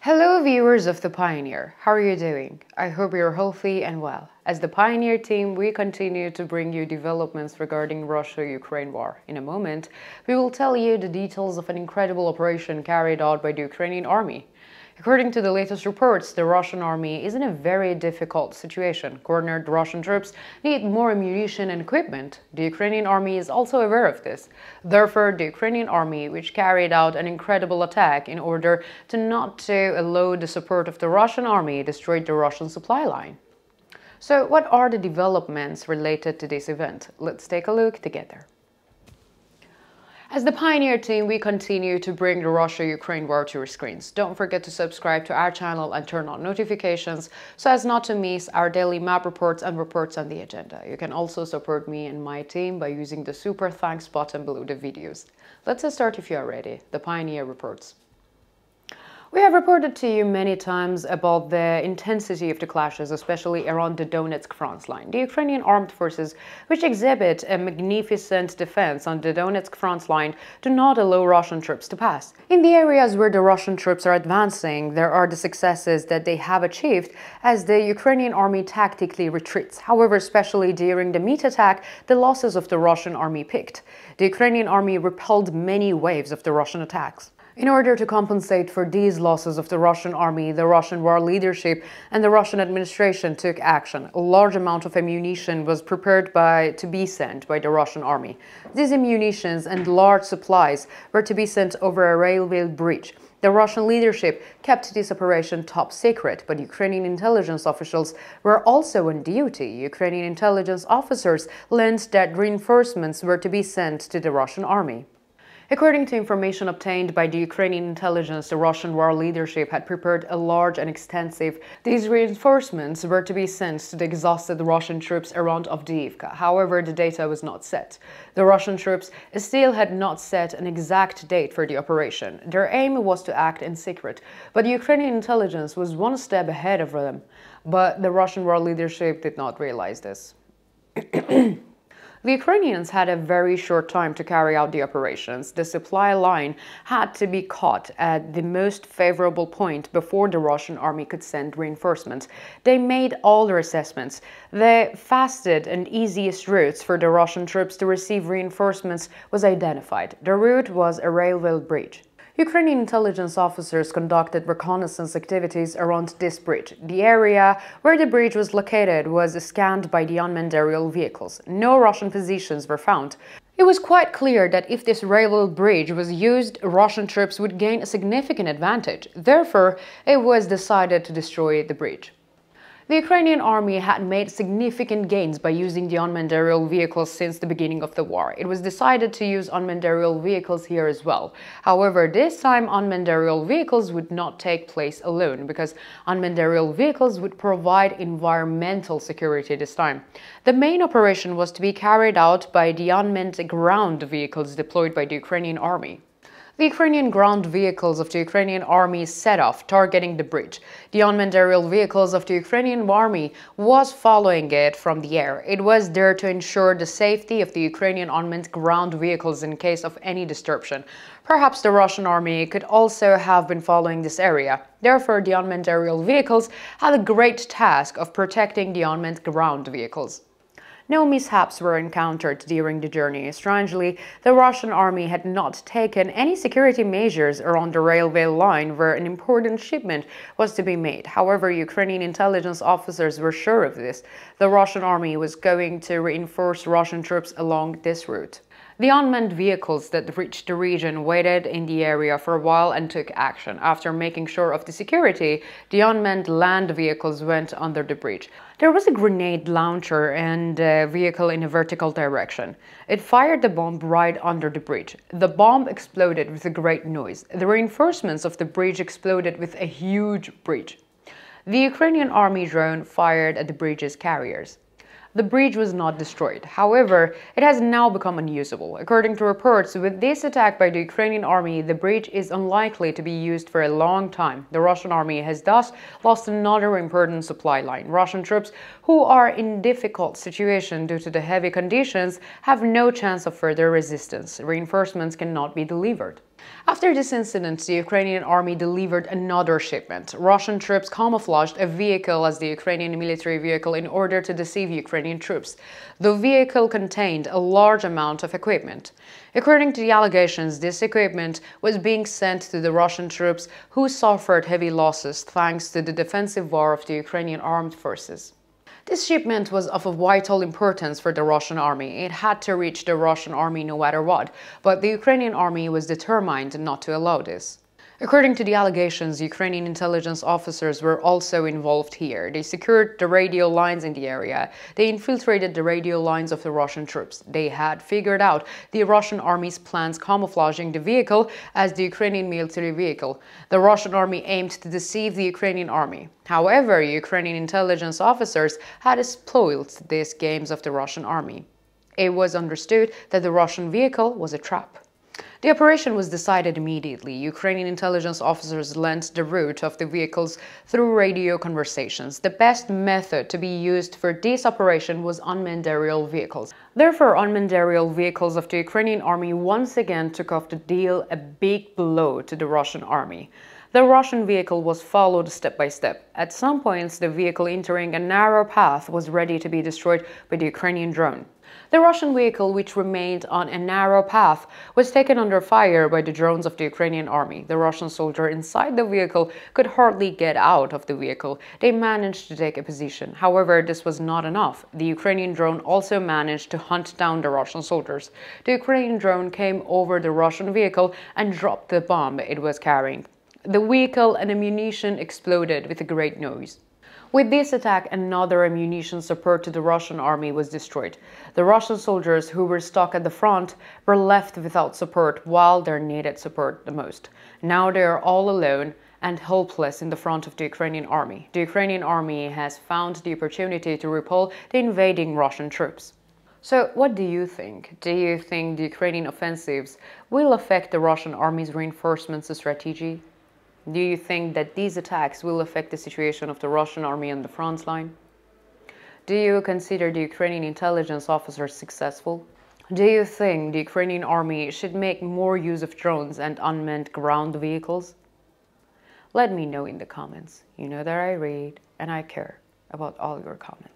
Hello viewers of The Pioneer, how are you doing? I hope you're healthy and well. As the Pioneer team, we continue to bring you developments regarding Russia-Ukraine war. In a moment, we will tell you the details of an incredible operation carried out by the Ukrainian army. According to the latest reports, the Russian army is in a very difficult situation. Cornered Russian troops need more ammunition and equipment. The Ukrainian army is also aware of this. Therefore, the Ukrainian army, which carried out an incredible attack in order to not to allow the support of the Russian army, destroyed the Russian supply line. So, what are the developments related to this event? Let's take a look together. As the Pioneer team, we continue to bring the Russia-Ukraine war to your screens. Don't forget to subscribe to our channel and turn on notifications so as not to miss our daily map reports and reports on the agenda. You can also support me and my team by using the super thanks button below the videos. Let's start if you are ready. The Pioneer reports. We have reported to you many times about the intensity of the clashes, especially around the Donetsk front line. The Ukrainian armed forces, which exhibit a magnificent defense on the Donetsk front line, do not allow Russian troops to pass. In the areas where the Russian troops are advancing, there are the successes that they have achieved as the Ukrainian army tactically retreats. However, especially during the meat attack, the losses of the Russian army peaked. The Ukrainian army repelled many waves of the Russian attacks. In order to compensate for these losses of the Russian army, the Russian war leadership and the Russian administration took action. A large amount of ammunition was prepared to be sent by the Russian army. These ammunitions and large supplies were to be sent over a railway bridge. The Russian leadership kept this operation top secret, but Ukrainian intelligence officials were also on duty. Ukrainian intelligence officers learned that reinforcements were to be sent to the Russian army. According to information obtained by the Ukrainian intelligence, the Russian war leadership had prepared a large and extensive. These reinforcements were to be sent to the exhausted Russian troops around Avdiivka. However, the data was not set. The Russian troops still had not set an exact date for the operation. Their aim was to act in secret, but the Ukrainian intelligence was one step ahead of them. But the Russian war leadership did not realize this. The Ukrainians had a very short time to carry out the operations. The supply line had to be caught at the most favorable point before the Russian army could send reinforcements. They made all their assessments. The fastest and easiest routes for the Russian troops to receive reinforcements was identified. The route was a railway bridge. Ukrainian intelligence officers conducted reconnaissance activities around this bridge. The area where the bridge was located was scanned by the unmanned aerial vehicles. No Russian positions were found. It was quite clear that if this railway bridge was used, Russian troops would gain a significant advantage. Therefore, it was decided to destroy the bridge. The Ukrainian army had made significant gains by using the unmanned aerial vehicles since the beginning of the war. It was decided to use unmanned aerial vehicles here as well. However, this time unmanned aerial vehicles would not take place alone because unmanned aerial vehicles would provide environmental security this time. The main operation was to be carried out by the unmanned ground vehicles deployed by the Ukrainian army. The Ukrainian ground vehicles of the Ukrainian army set off, targeting the bridge. The unmanned aerial vehicles of the Ukrainian army was following it from the air. It was there to ensure the safety of the Ukrainian unmanned ground vehicles in case of any disruption. Perhaps the Russian army could also have been following this area. Therefore, the unmanned aerial vehicles had a great task of protecting the unmanned ground vehicles. No mishaps were encountered during the journey. Strangely, the Russian army had not taken any security measures around the railway line where an important shipment was to be made. However, Ukrainian intelligence officers were sure of this. The Russian army was going to reinforce Russian troops along this route. The unmanned vehicles that reached the region waited in the area for a while and took action. After making sure of the security, the unmanned land vehicles went under the bridge. There was a grenade launcher and a vehicle in a vertical direction. It fired the bomb right under the bridge. The bomb exploded with a great noise. The reinforcements of the bridge exploded with a huge breach. The Ukrainian army drone fired at the bridge's carriers. The bridge was not destroyed. However, it has now become unusable. According to reports, with this attack by the Ukrainian army, the bridge is unlikely to be used for a long time. The Russian army has thus lost another important supply line. Russian troops, who are in difficult situation due to the heavy conditions, have no chance of further resistance. Reinforcements cannot be delivered. After this incident, the Ukrainian army delivered another shipment. Russian troops camouflaged a vehicle as the Ukrainian military vehicle in order to deceive Ukrainian troops. The vehicle contained a large amount of equipment. According to the allegations, this equipment was being sent to the Russian troops who suffered heavy losses thanks to the defensive war of the Ukrainian armed forces. This shipment was of vital importance for the Russian army. It had to reach the Russian army no matter what, but the Ukrainian army was determined not to allow this. According to the allegations, Ukrainian intelligence officers were also involved here. They secured the radio lines in the area. They infiltrated the radio lines of the Russian troops. They had figured out the Russian army's plans camouflaging the vehicle as the Ukrainian military vehicle. The Russian army aimed to deceive the Ukrainian army. However, Ukrainian intelligence officers had spoiled these games of the Russian army. It was understood that the Russian vehicle was a trap. The operation was decided immediately. Ukrainian intelligence officers learned the route of the vehicles through radio conversations. The best method to be used for this operation was unmanned aerial vehicles. Therefore, unmanned aerial vehicles of the Ukrainian army once again took off to deal a big blow to the Russian army. The Russian vehicle was followed step by step. At some points, the vehicle entering a narrow path was ready to be destroyed by the Ukrainian drone. The Russian vehicle, which remained on a narrow path, was taken under fire by the drones of the Ukrainian army. The Russian soldier inside the vehicle could hardly get out of the vehicle. They managed to take a position. However, this was not enough. The Ukrainian drone also managed to hunt down the Russian soldiers. The Ukrainian drone came over the Russian vehicle and dropped the bomb it was carrying. The vehicle and ammunition exploded with a great noise. With this attack, another ammunition support to the Russian army was destroyed. The Russian soldiers who were stuck at the front were left without support while they needed support the most. Now they are all alone and helpless in the front of the Ukrainian army. The Ukrainian army has found the opportunity to repel the invading Russian troops. So what do you think? Do you think the Ukrainian offensives will affect the Russian army's reinforcements strategy? Do you think that these attacks will affect the situation of the Russian army on the front line? Do you consider the Ukrainian intelligence officers successful? Do you think the Ukrainian army should make more use of drones and unmanned ground vehicles? Let me know in the comments. You know that I read and I care about all your comments.